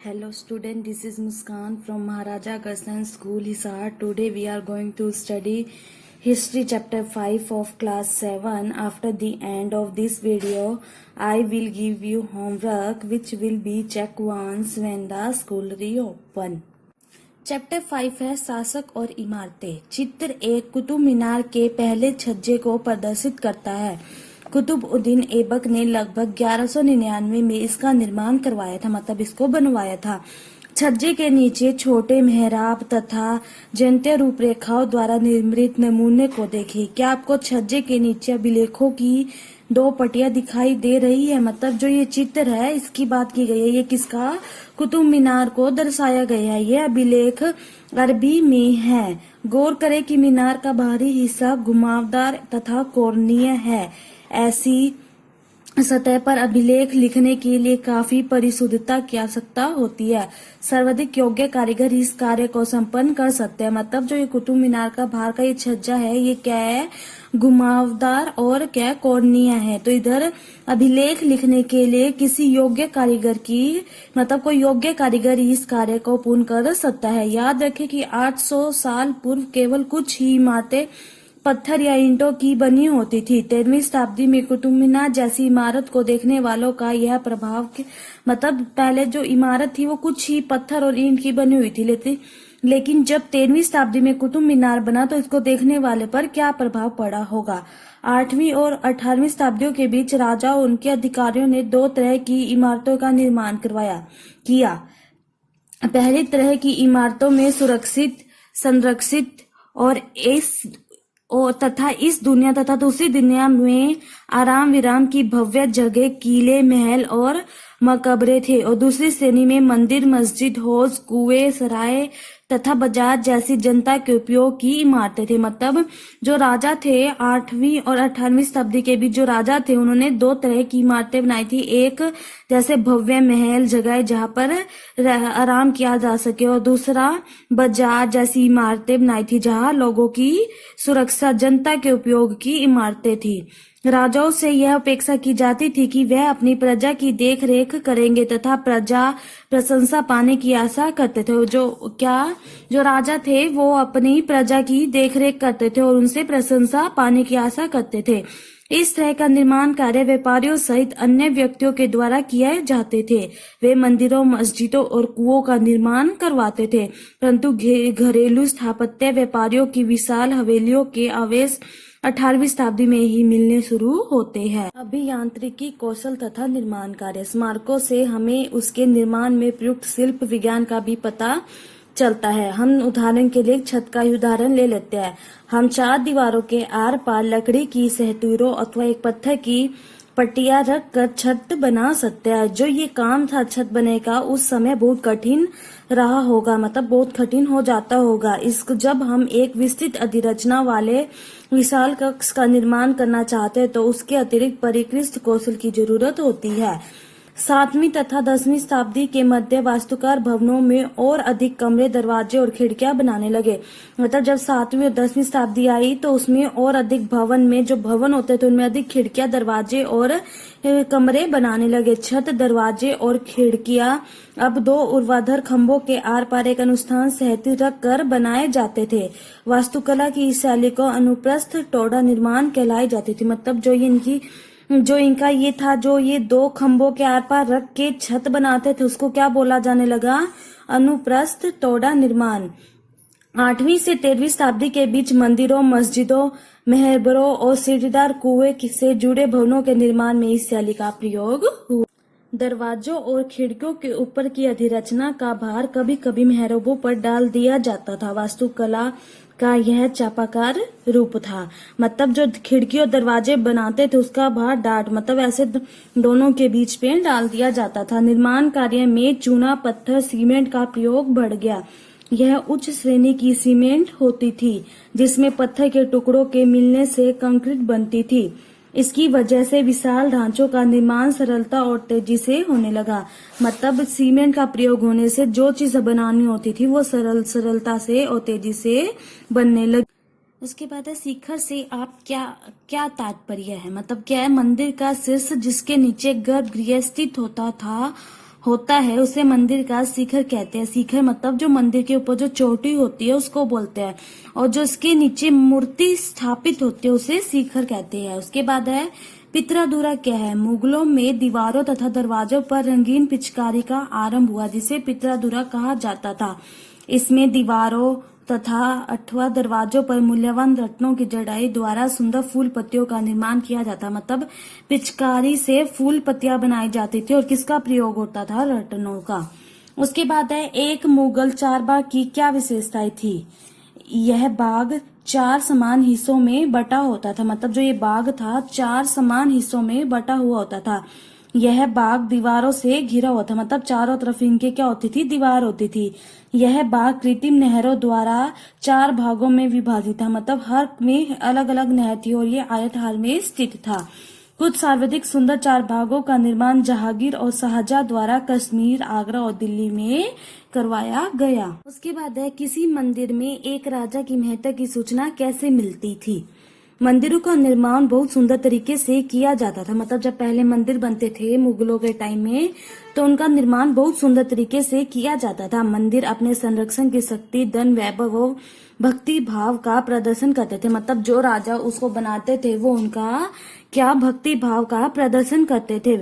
Hello student, this is Muskan from Maharaja Agastyan School, Hisar. Today we are going to study History chapter 5 of class 7. After the end of this video, I will give you homework which will be check once when the school reopen. Chapter 5 है शासक और इमारतें। चित्र 1 कुतुब मीनार के पहले छज्जे को प्रदर्शित करता है। कुतुबउद्दीन ऐबक ने लगभग 1199 में इसका निर्माण करवाया था, मतलब इसको बनवाया था। छज्जे के नीचे छोटे मेहराब तथा जंत्य रूपरेखाओं द्वारा निर्मित नमूने को देखिए। क्या आपको छज्जे के नीचे अभिलेखों की दो पटियां दिखाई दे रही है? मतलब जो ये चित्र है इसकी बात की गई है। ये किसका? कुतुब मीनार को दर्शाया गया है। ये अभिलेख अरबी में है। गौर करें कि मीनार का बाहरी हिस्सा घुमावदार तथा कोणीय है। ऐसी सतह पर अभिलेख लिखने के लिए काफी परिशुद्धता की आवश्यकता होती है। सर्वाधिक योग्य कारीगर इस कार्य को संपन्न कर सकते हैं। मतलब जो ये कुतुब मीनार का बाहर का ये छज्जा है, ये क्या है? घुमावदार और क्या कोणीय है। तो इधर अभिलेख लिखने के लिए किसी योग्य कारीगर की, मतलब कोई योग्य कारीगर इस कार्य को पूर्ण कर सकता है। याद रखें कि 800 साल पूर्व केवल कुछ ही इमारतें पत्थर या ईंटों की बनी होती थी। 13वीं शताब्दी में कुतुब मीनार जैसी इमारत को देखने वालों का यह प्रभाव, मतलब पहले जो इमारत थी वो कुछ ही पत्थर और ईंट की बनी हुई थी, लेकिन जब 13वीं शताब्दी में कुतुब मीनार बना तो इसको देखने वाले पर क्या प्रभाव पड़ा होगा। 8वीं और 18वीं शताब्दियों के बीच राजा और उनके अधिकारियों ने दो तरह की इमारतों का निर्माण किया। पहली तरह की इमारतों में सुरक्षित, संरक्षित और तथा इस दुनिया तथा दूसरी दुनिया में आराम विराम की भव्य जगह, किले, महल और मकबरे थे। और दूसरी श्रेणी में मंदिर, मस्जिद, हौज, कुएं, सराय तथा बाजार जैसी जनता के उपयोग की इमारतें थे। मतलब जो राजा थे 8वीं और 18वीं शताब्दी के बीच जो राजा थे उन्होंने दो तरह की इमारतें बनाई थी। एक जैसे भव्य महल, जगह जहाँ पर आराम किया जा सके, और दूसरा बाजार जैसी इमारतें बनाई थी जहाँ लोगों की सुरक्षा, जनता के उपयोग की इमारतें थी। राजाओं से यह अपेक्षा की जाती थी कि वह अपनी प्रजा की देख रेख करेंगे तथा प्रजा प्रशंसा पाने की आशा करते थे। जो राजा थे वो अपनी प्रजा की देख रेख करते थे और उनसे प्रशंसा पाने की आशा करते थे। इस तरह का निर्माण कार्य व्यापारियों सहित अन्य व्यक्तियों के द्वारा किए जाते थे। वे मंदिरों, मस्जिदों और कुओं का निर्माण करवाते थे, परंतु घरेलू स्थापत्य व्यापारियों की विशाल हवेलियों के अवशेष 18वीं शताब्दी में ही मिलने शुरू होते हैं। अभियांत्रिकी, कौशल तथा निर्माण कार्य। स्मारकों से हमें उसके निर्माण में प्रयुक्त शिल्प विज्ञान का भी पता चलता है। हम उदाहरण के लिए छत का ही उदाहरण ले लेते हैं। हम 4 दीवारों के आर पार लकड़ी की सहतूरों अथवा एक पत्थर की पट्टियां रख कर छत बना सकते हैं। जो ये काम था छत बने का, उस समय बहुत कठिन रहा होगा, मतलब बहुत कठिन हो जाता होगा। इसको जब हम एक विस्तृत अधिरचना वाले विशाल कक्ष का निर्माण करना चाहते हैं तो उसके अतिरिक्त परिष्कृत कौशल की जरूरत होती है। 7वीं तथा 10वीं शताब्दी के मध्य वास्तुकार भवनों में और अधिक कमरे, दरवाजे और खिड़कियां बनाने लगे। मतलब जब 7वीं और 10वीं शताब्दी आई तो उसमें और अधिक भवन में, जो भवन होते थे उनमें अधिक खिड़कियां, दरवाजे और कमरे बनाने लगे। छत, दरवाजे और खिड़कियां अब 2 ऊर्ध्वाधर खंभों के आर पार एक अनुष्ठान सहती रख कर बनाए जाते थे। वास्तुकला की इस शैली को अनुप्रस्थ टोड़ा निर्माण कहलाई जाती थी। मतलब जो इनका ये था, जो ये 2 खंभों के आर पार रख के छत बनाते थे उसको क्या बोला जाने लगा? अनुप्रस्थ टोड़ा निर्माण। 8वीं से 13वीं शताब्दी के बीच मंदिरों, मस्जिदों, मेहराबों और सीढ़ीदार कुएं से जुड़े भवनों के निर्माण में इस शैली का प्रयोग हुआ। दरवाजों और खिड़कियों के ऊपर की अधिरचना का भार कभी कभी मेहराबों पर डाल दिया जाता था। वास्तुकला का यह चापाकार रूप था। मतलब जो खिड़की और दरवाजे बनाते थे उसका भार डाट, मतलब ऐसे दोनों के बीच पे डाल दिया जाता था। निर्माण कार्य में चूना, पत्थर, सीमेंट का प्रयोग बढ़ गया। यह उच्च श्रेणी की सीमेंट होती थी जिसमें पत्थर के टुकड़ों के मिलने से कंक्रीट बनती थी। इसकी वजह से विशाल ढांचों का निर्माण सरलता और तेजी से होने लगा। मतलब सीमेंट का प्रयोग होने से जो चीज बनानी होती थी वो सरलता से और तेजी से बनने लगी। उसके बाद है शिखर से आप क्या तात्पर्य है? मतलब क्या है? मंदिर का शीर्ष जिसके नीचे गर्भगृह स्थित होता था होता है उसे मंदिर का शिखर कहते हैं। शिखर मतलब जो मंदिर के ऊपर जो चोटी होती है उसको बोलते हैं, और जो इसके नीचे मूर्ति स्थापित होती है उसे शिखर कहते हैं। उसके बाद है पित्रादुरा क्या है। मुगलों में दीवारों तथा दरवाजों पर रंगीन पिचकारी का आरंभ हुआ जिसे पित्रादुरा कहा जाता था। इसमें दीवारों तथा अथवा दरवाजों पर मूल्यवान रत्नों की जड़ाई द्वारा सुंदर फूल पत्तियों का निर्माण किया जाता। मतलब पिचकारी से फूल पत्तियां बनाई जाती थी और किसका प्रयोग होता था, रत्नों का। उसके बाद है एक मुगल चारबाग की क्या विशेषताएं थी। यह बाग 4 समान हिस्सों में बटा होता था। मतलब जो ये बाग था 4 समान हिस्सों में बटा हुआ होता था। यह बाग दीवारों से घिरा हुआ था। मतलब चारों तरफ इनके क्या होती थी, दीवार होती थी। यह बाग कृत्रिम नहरों द्वारा 4 भागों में विभाजित था। मतलब हर में अलग अलग नहर थी और ये आयतकार में स्थित था। कुछ सर्वाधिक सुंदर 4 भागों का निर्माण जहांगीर और शाहजहां द्वारा कश्मीर, आगरा और दिल्ली में करवाया गया। उसके बाद है किसी मंदिर में एक राजा की महत्ता की सूचना कैसे मिलती थी। मंदिरों का निर्माण बहुत सुंदर तरीके से किया जाता था। मतलब जब पहले मंदिर बनते थे मुगलों के टाइम में, तो उनका निर्माण बहुत सुंदर तरीके से किया जाता था। मंदिर अपने संरक्षण की शक्ति, धन, वैभव और भक्ति भाव का प्रदर्शन करते थे। मतलब जो राजा उसको बनाते थे वो उनका क्या भक्ति भाव का प्रदर्शन करते थे।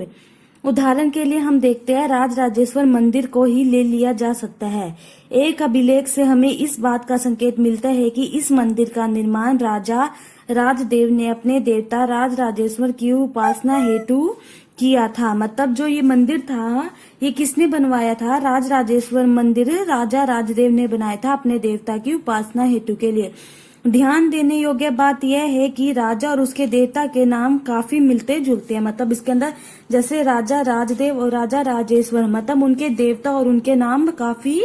उदाहरण के लिए हम देखते हैं राजराजेश्वर मंदिर को ही ले लिया जा सकता है। एक अभिलेख से हमें इस बात का संकेत मिलता है कि इस मंदिर का निर्माण राजा राजदेव ने अपने देवता राजराजेश्वर की उपासना हेतु किया था। मतलब जो ये मंदिर था ये किसने बनवाया था, राजराजेश्वर मंदिर राजा राजदेव ने बनाया था अपने देवता की उपासना हेतु के लिए। ध्यान देने योग्य बात यह है कि राजा और उसके देवता के नाम काफी मिलते जुलते हैं। मतलब इसके अंदर जैसे राजा राजदेव और राजा राजेश्वर, मतलब उनके देवता और उनके नाम काफी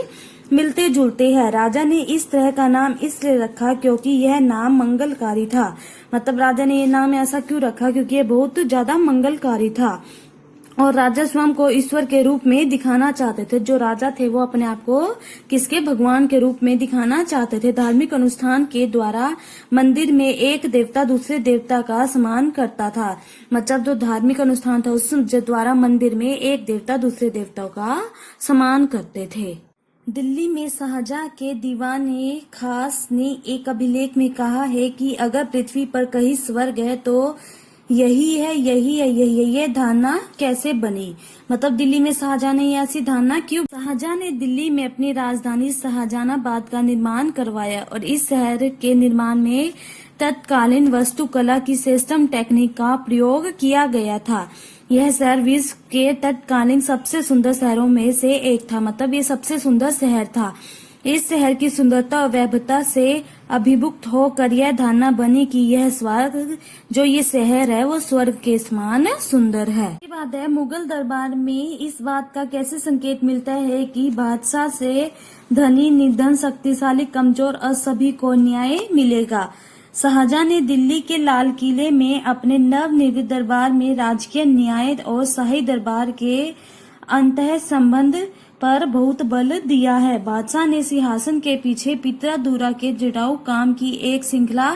मिलते जुलते हैं। राजा ने इस तरह का नाम इसलिए रखा क्योंकि यह नाम मंगलकारी था। मतलब राजा ने ये नाम ऐसा क्यों रखा, क्योंकि ये बहुत ज्यादा मंगलकारी था और राजा स्वयं को ईश्वर के रूप में दिखाना चाहते थे। जो राजा थे वो अपने आप को किसके, भगवान के रूप में दिखाना चाहते थे। धार्मिक अनुष्ठान के द्वारा मंदिर में एक देवता दूसरे देवता का सम्मान करता था। मतलब जो धार्मिक अनुष्ठान था उस द्वारा मंदिर में एक देवता दूसरे देवताओं का सम्मान करते थे। दिल्ली में शाहजहां के दीवाने खास ने एक अभिलेख में कहा है कि अगर पृथ्वी पर कहीं स्वर्ग है तो यही है, यही है, यही है। ये धारणा कैसे बनी, मतलब दिल्ली में शाहजहां ने ऐसी धारणा क्यों। शाहजहां ने दिल्ली में अपनी राजधानी शाहजहानाबाद का निर्माण करवाया और इस शहर के निर्माण में तत्कालीन वास्तुकला की श्रेष्ठतम टेक्निक का प्रयोग किया गया था। यह शहर विश्व के तत्कालीन सबसे सुंदर शहरों में से एक था। मतलब ये सबसे सुंदर शहर था। इस शहर की सुंदरता और वैभवता से अभिभूत होकर यह धारणा बनी कि यह स्वर्ग, जो ये शहर है वो स्वर्ग के समान सुंदर है। इसके बाद है मुगल दरबार में इस बात का कैसे संकेत मिलता है कि बादशाह से धनी, निर्धन, शक्तिशाली, कमजोर और सभी को न्याय मिलेगा। शाहजहां ने दिल्ली के लाल किले में अपने नवनिर्मित दरबार में राजकीय न्याय और शाही दरबार के अंतः संबंध पर बहुत बल दिया है। बादशाह ने सिंहासन के पीछे पित्रादुरा के जुड़ाऊ काम की एक श्रृंखला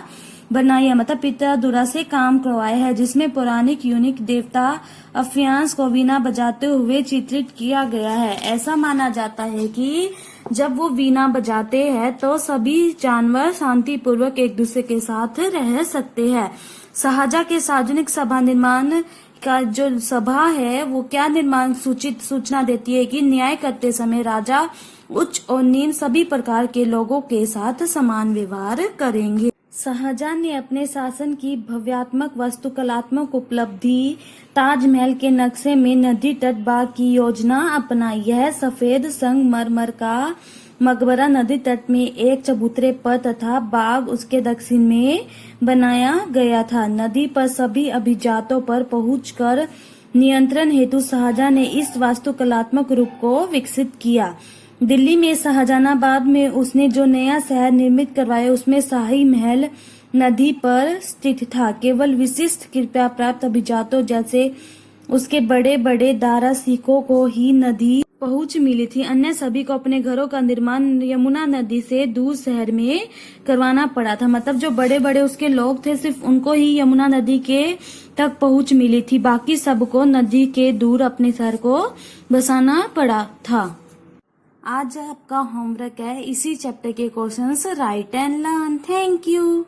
बनाई है। मतलब पित्रादुरा से काम करवाया है जिसमें पौराणिक यूनिक देवता अफियांस को वीणा बजाते हुए चित्रित किया गया है। ऐसा माना जाता है कि जब वो वीणा बजाते हैं तो सभी जानवर शांतिपूर्वक एक दूसरे के साथ रह सकते हैं। शाहजहां के सार्वजनिक सभा निर्माण का जो सभा है वो क्या निर्माण सूचित सूचना देती है कि न्याय करते समय राजा उच्च और निम्न सभी प्रकार के लोगों के साथ समान व्यवहार करेंगे। शाहजहां ने अपने शासन की भव्यात्मक वास्तुकलात्मक उपलब्धि ताजमहल के नक्शे में नदी तट बाग की योजना अपनाई। यह सफेद संगमरमर का मकबरा नदी तट में एक चबूतरे पर तथा बाग उसके दक्षिण में बनाया गया था। नदी पर सभी अभिजातों पर पहुंचकर नियंत्रण हेतु शाहजहां ने इस वास्तुकलात्मक रूप को विकसित किया। दिल्ली में शाहजहानाबाद में उसने जो नया शहर निर्मित करवाया उसमें शाही महल नदी पर स्थित था। केवल विशिष्ट कृपा प्राप्त अभिजातों जैसे उसके बड़े बड़े दारा सिखों को ही नदी पहुंच मिली थी। अन्य सभी को अपने घरों का निर्माण यमुना नदी से दूर शहर में करवाना पड़ा था। मतलब जो बड़े बड़े उसके लोग थे, सिर्फ उनको ही यमुना नदी के तक पहुंच मिली थी, बाकी सबको नदी के दूर अपने शहर को बसाना पड़ा था। आज आपका होमवर्क है इसी चैप्टर के questions right and learn. Thank you.